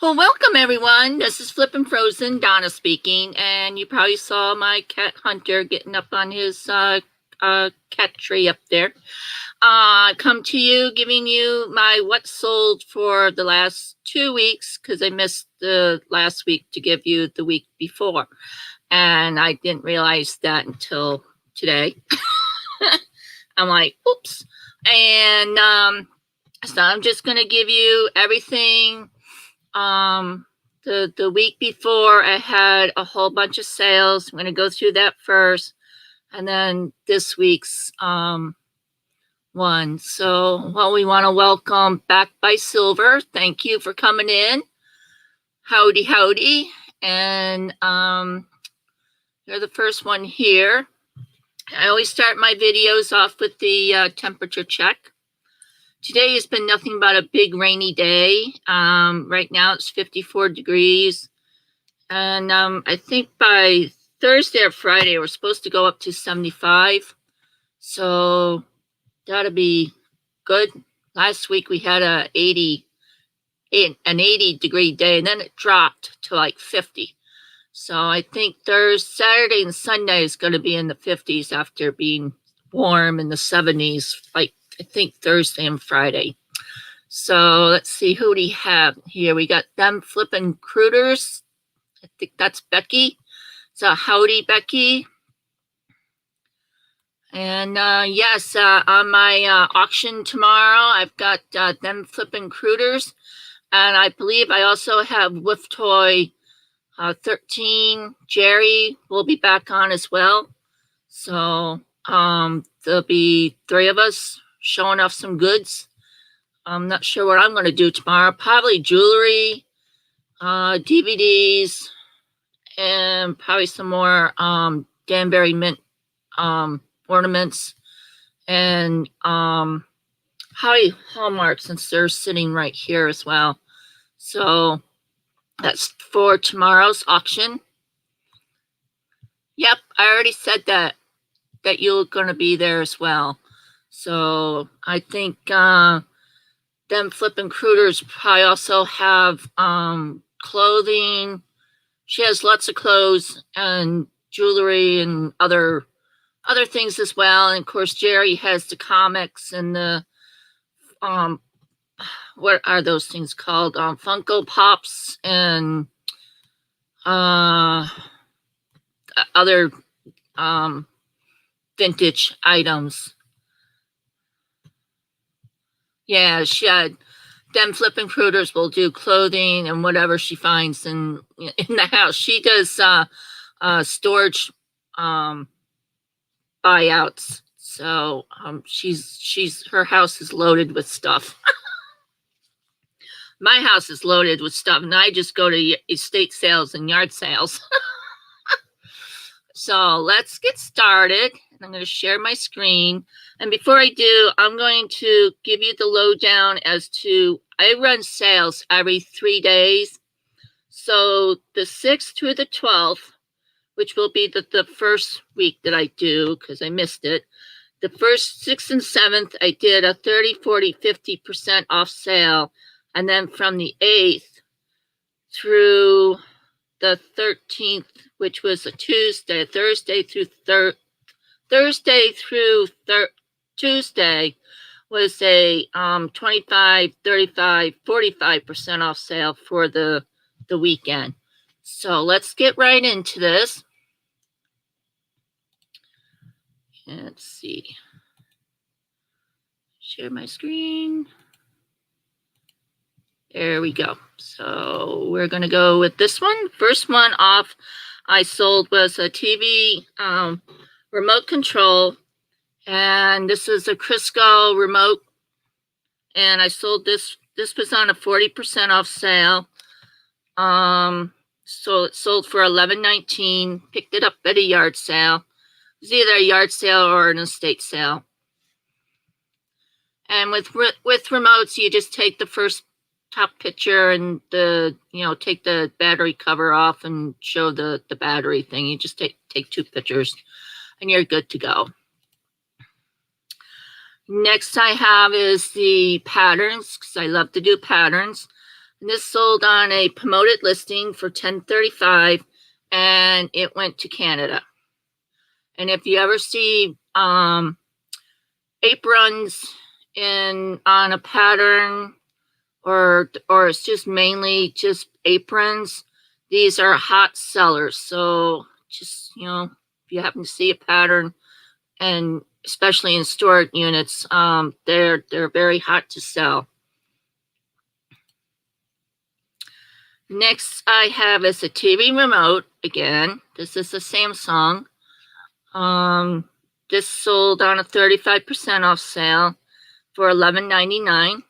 Well, welcome everyone. This is Flippin' Frozen, Donna speaking, and you probably saw my cat Hunter getting up on his cat tree up there. Come to you, giving you my what sold for the last 2 weeks because I missed the last week to give you the week before, and I didn't realize that until today. I'm like, oops, and so I'm just gonna give you everything. The week before I had a whole bunch of sales. I'm going to go through that first, and then this week's one. So, well, we want to welcome Back by Silver. Thank you for coming in. Howdy, howdy. And you're the first one here. I always start my videos off with the temperature check. Today has been nothing but a big rainy day. Right now it's 54 degrees. And I think by Thursday or Friday, we're supposed to go up to 75. So that'll be good. Last week we had an 80 degree day, and then it dropped to like 50. So I think Saturday and Sunday is going to be in the 50s after being warm in the 70s, like I think Thursday and Friday. So let's see, who do we have here? We got them flipping crooters. I think that's Becky. So howdy, Becky. And yes, on my auction tomorrow, I've got them flipping crooters. And I believe I also have Whiff Toy 13. Jerry will be back on as well. So there'll be 3 of us showing off some goods. I'm not sure what I'm going to do tomorrow. Probably jewelry, DVDs, and probably some more Danbury Mint ornaments, and probably Hallmark, since they're sitting right here as well. So that's for tomorrow's auction. Yep, I already said that you're going to be there as well. So I think them flipping crooters probably also have clothing. She has lots of clothes and jewelry and other things as well. And of course, Jerry has the comics and the what are those things called? Funko Pops and other vintage items. Yeah, she had them flipping crooters will do clothing and whatever she finds in the house. She does storage buyouts. So she's her house is loaded with stuff. My house is loaded with stuff, and I just go to estate sales and yard sales. So let's get started. I'm going to share my screen. And before I do, I'm going to give you the lowdown as to, I run sales every 3 days. So the 6th through the 12th, which will be the first week that I do, because I missed it. The first 6th and 7th, I did a 30, 40, 50% off sale. And then from the 8th through the 13th, which was a Tuesday, Thursday through Tuesday was a 25, 35, 45% off sale for the weekend. So let's get right into this. Let's see. Share my screen. There we go. So we're going to go with this one. First one off I sold was a TV remote control. And this is a Crisco remote. And I sold this. This was on a 40% off sale. So it sold for $11.19. Picked it up at a yard sale. It was either a yard sale or an estate sale. And with remotes, you just take the first top picture and take the battery cover off and show the battery thing. You just take 2 pictures and you're good to go. Next I have is the patterns, because I love to do patterns. And this sold on a promoted listing for $10.35, and it went to Canada. And if you ever see aprons on a pattern, or it's just mainly just aprons, these are hot sellers. So just, if you happen to see a pattern, and especially in storage units, they're very hot to sell. Next I have is a TV remote. Again, this is a Samsung. This sold on a 35% off sale for $11.99.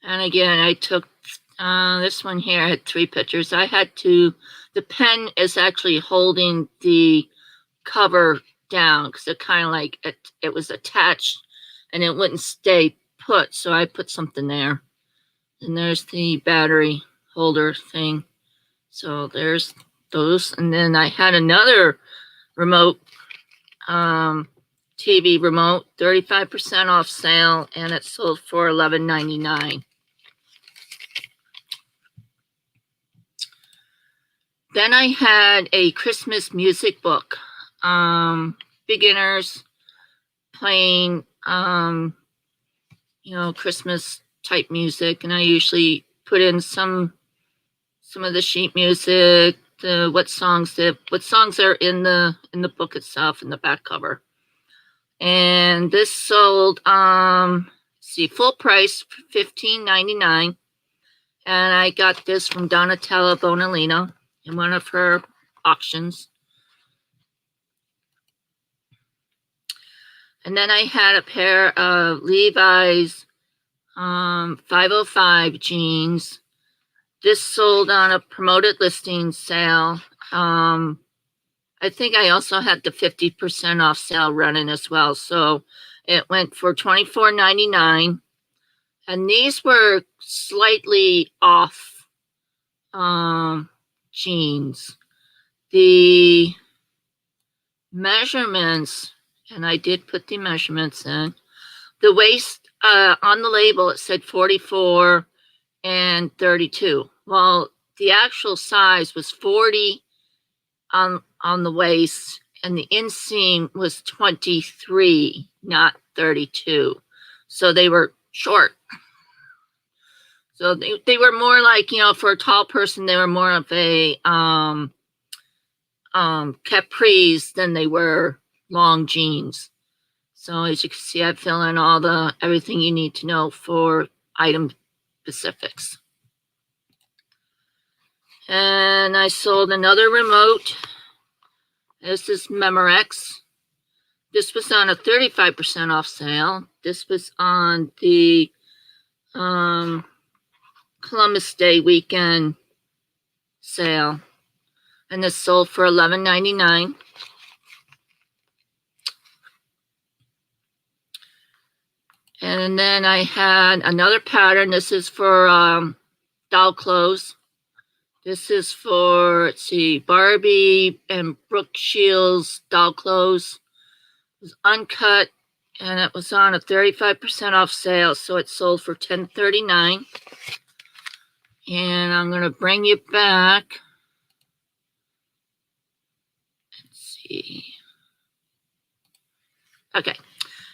And again, I took this one here. I had 3 pictures. The pen is actually holding the cover down because it kind of like it was attached and it wouldn't stay put. So I put something there. And there's the battery holder thing. So there's those. And then I had another remote, TV remote, 35% off sale, and it sold for $11.99. Then I had a Christmas music book, beginners playing, Christmas type music, and I usually put in some of the sheet music, what songs are in the book itself, in the back cover. And this sold full price for $15.99, and I got this from Donatella Bonalino in one of her auctions. And then I had a pair of Levi's 505 jeans. This sold on a promoted listing sale. I think I also had the 50% off sale running as well. So it went for $24.99. And these were slightly off jeans. The measurements, and I did put the measurements in. The waist, on the label, it said 44 and 32. Well, the actual size was 40 on the waist, and the inseam was 23, not 32. So they were short. So they were more like, for a tall person, they were more of a capris than they were long jeans. So as you can see, I fill in everything you need to know for item specifics. And I sold another remote. This is Memorex. This was on a 35% off sale. This was on the Columbus Day weekend sale. And this sold for $11.99. And then I had another pattern. This is for doll clothes. This is for, Barbie and Brooke Shields doll clothes. It was uncut, and it was on a 35% off sale, so it sold for $10.39. And I'm going to bring you back. Let's see. Okay.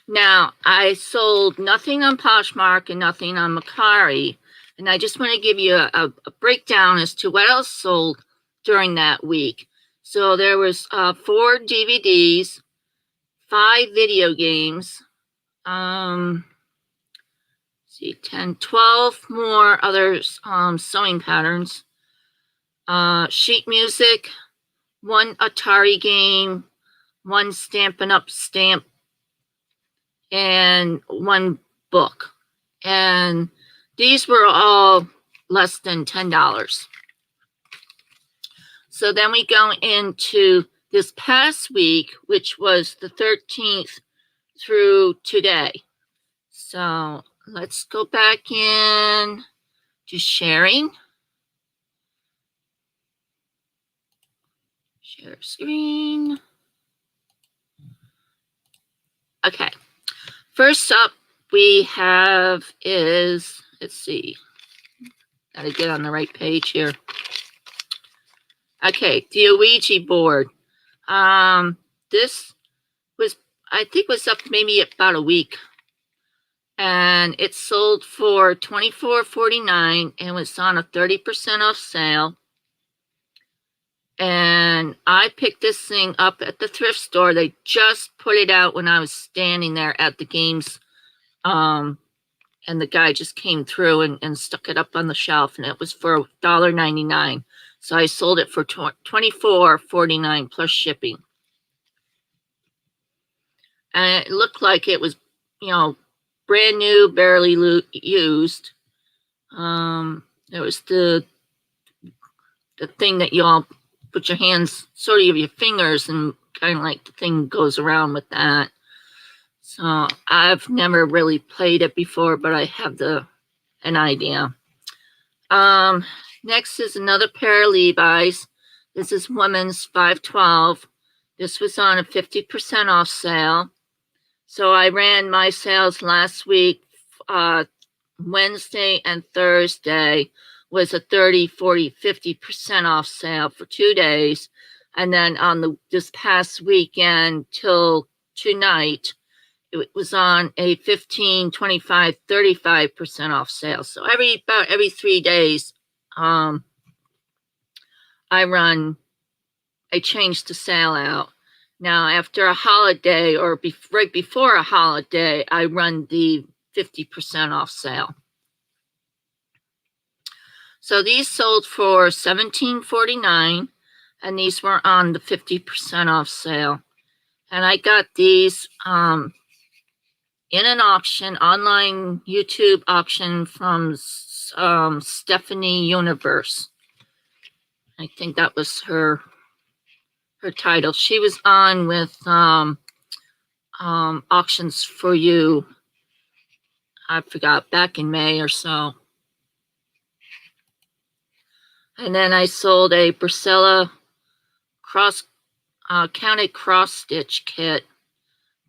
Now, I sold nothing on Poshmark and nothing on Mercari. And I just want to give you a breakdown as to what else sold during that week. So there was 4 DVDs, 5 video games, 10, 12 more other sewing patterns, sheet music, 1 Atari game, 1 Stampin' Up! Stamp, and 1 book. And these were all less than $10. So then we go into this past week, which was the 13th through today. So let's go back in to sharing. Share screen. Okay. First up we have is, let's see. Gotta get on the right page here. Okay, the Ouija board. This was, I think, was up maybe about a week, and it sold for $24.49 and was on a 30% off sale. And I picked this thing up at the thrift store. They just put it out when I was standing there at the games, and the guy just came through and stuck it up on the shelf, and it was for $1.99. So I sold it for $24.49 plus shipping. And it looked like it was, brand new, barely used. It was the thing that you all put your hands, sort of your fingers, and kind of like the thing goes around with that. So I've never really played it before, but I have an idea. Next is another pair of Levi's. This is women's 512. This was on a 50% off sale. So I ran my sales last week. Wednesday and Thursday was a 30, 40, 50% off sale for 2 days. And then on this past weekend till tonight, it was on a 15, 25, 35% off sale. So about every 3 days, I change the sale out. Now, after a holiday or right before a holiday, I run the 50% off sale. So these sold for $17.49, and these were on the 50% off sale. And I got these in an auction, online YouTube auction from Stephanie Universe. I think that was her title. She was on with Auctions for You, I forgot, back in May or so. And then I sold a Priscilla counted cross stitch kit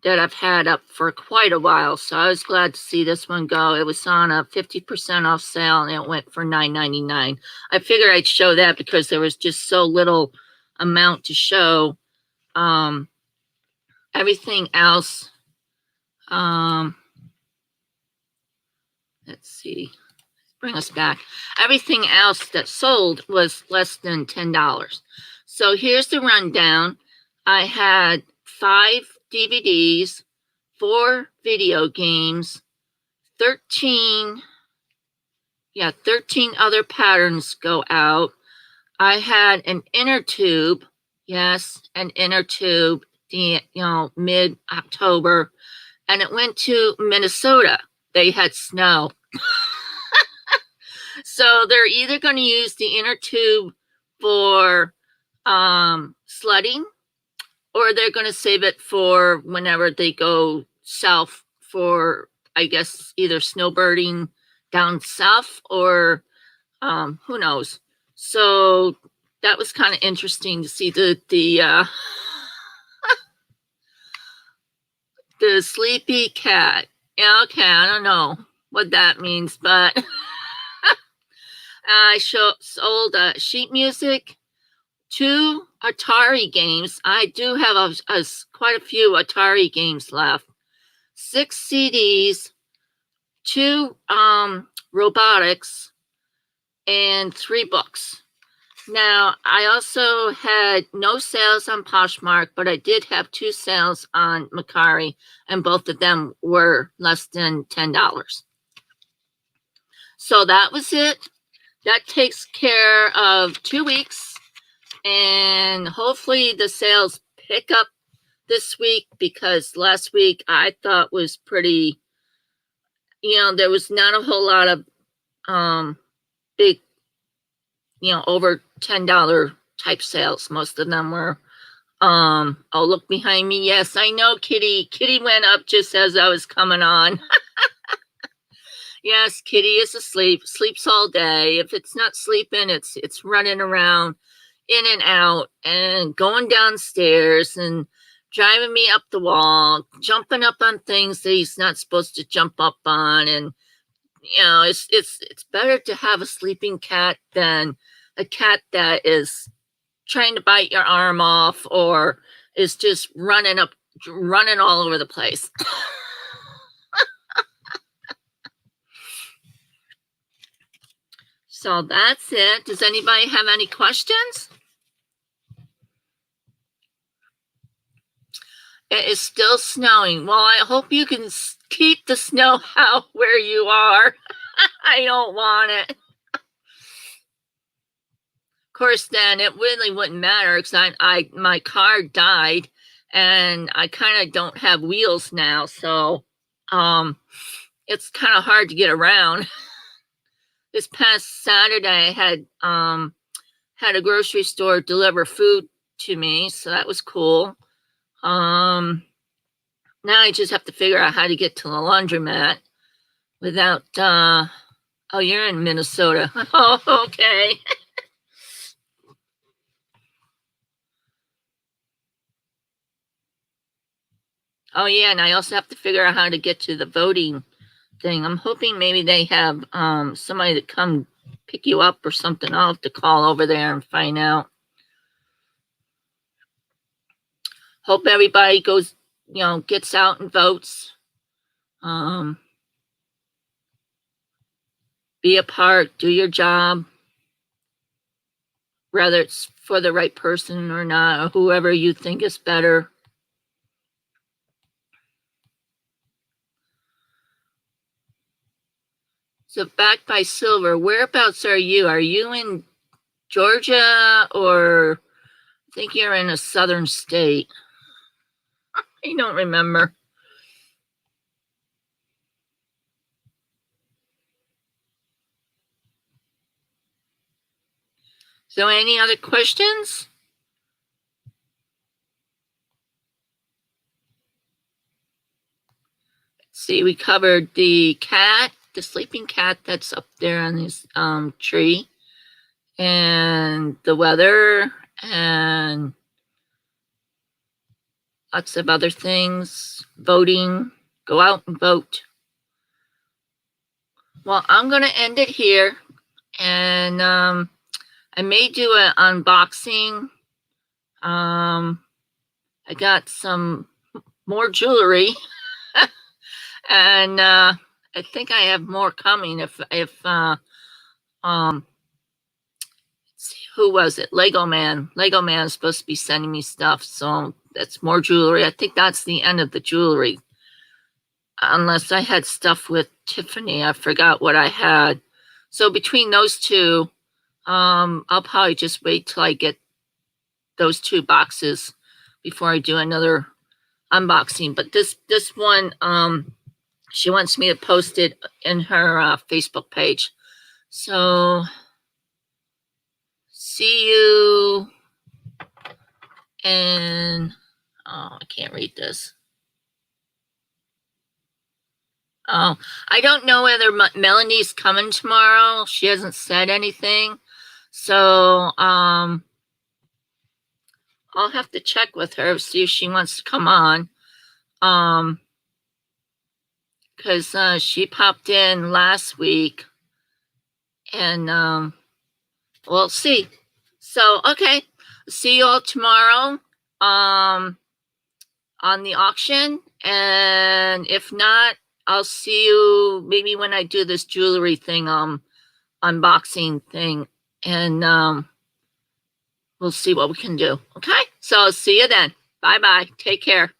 that I've had up for quite a while. So I was glad to see this one go. It was on a 50% off sale, and it went for $9.99. I figured I'd show that because there was just so little amount to show. Everything else, let's see, bring us back. Everything else that sold was less than $10. So here's the rundown. I had 5 DVDs, 4 video games, 13 other patterns go out. I had an inner tube, yes, an inner tube, mid-October, and it went to Minnesota. They had snow. So they're either going to use the inner tube for sledding, or they're going to save it for whenever they go south for, I guess, either snowbirding down south or who knows. So that was kind of interesting to see the the sleepy cat. Yeah, okay, I don't know what that means, but I sold sheet music, 2 Atari games. I do have quite a few Atari games left. 6 CDs, 2 robotics, and 3 books. Now, I also had no sales on Poshmark, but I did have 2 sales on Mercari, and both of them were less than $10. So that was it. That takes care of 2 weeks, and hopefully the sales pick up this week, because last week I thought was pretty, there was not a whole lot of big, over $10 type sales. Most of them were, oh, look behind me. Yes, I know, Kitty. Kitty went up just as I was coming on. Yes, Kitty is asleep, sleeps all day. If it's not sleeping, it's running around in and out and going downstairs and driving me up the wall, jumping up on things that he's not supposed to jump up on, and you know, it's better to have a sleeping cat than a cat that is trying to bite your arm off or is just running all over the place. So that's it. Does anybody have any questions? It is still snowing. Well, I hope you can keep the snow out where you are. I don't want it. Of course, then it really wouldn't matter because my car died and I kind of don't have wheels now, so it's kind of hard to get around. This past Saturday, I had a grocery store deliver food to me, so that was cool. Now I just have to figure out how to get to the laundromat without, oh, you're in Minnesota. Oh, okay. Oh, yeah, and I also have to figure out how to get to the voting thing. I'm hoping maybe they have somebody to come pick you up or something. I'll have to call over there and find out. Hope everybody goes, gets out and votes. Be a part, do your job, whether it's for the right person or not, or whoever you think is better. So back by Silver, whereabouts are you? Are you in Georgia or I think you're in a southern state? I don't remember. So any other questions? Let's see, we covered the cat, the sleeping cat that's up there on this tree, and the weather, and lots of other things. Voting, go out and vote. Well, I'm going to end it here, and I may do an unboxing. I got some more jewelry, and I think I have more coming. If let's see, who was it? Lego Man is supposed to be sending me stuff, so that's more jewelry. I think that's the end of the jewelry, unless I had stuff with Tiffany. I forgot what I had. So between those two, I'll probably just wait till I get those 2 boxes before I do another unboxing. But this one, she wants me to post it in her Facebook page. So see you in, oh, I can't read this. Oh, I don't know whether Melanie's coming tomorrow. She hasn't said anything. So, I'll have to check with her, see if she wants to come on. Because she popped in last week. And, we'll see. So, okay. See you all tomorrow on the auction. And if not, I'll see you maybe when I do this jewelry thing, unboxing thing, and we'll see what we can do. Okay, so I'll see you then. Bye-bye. Take care.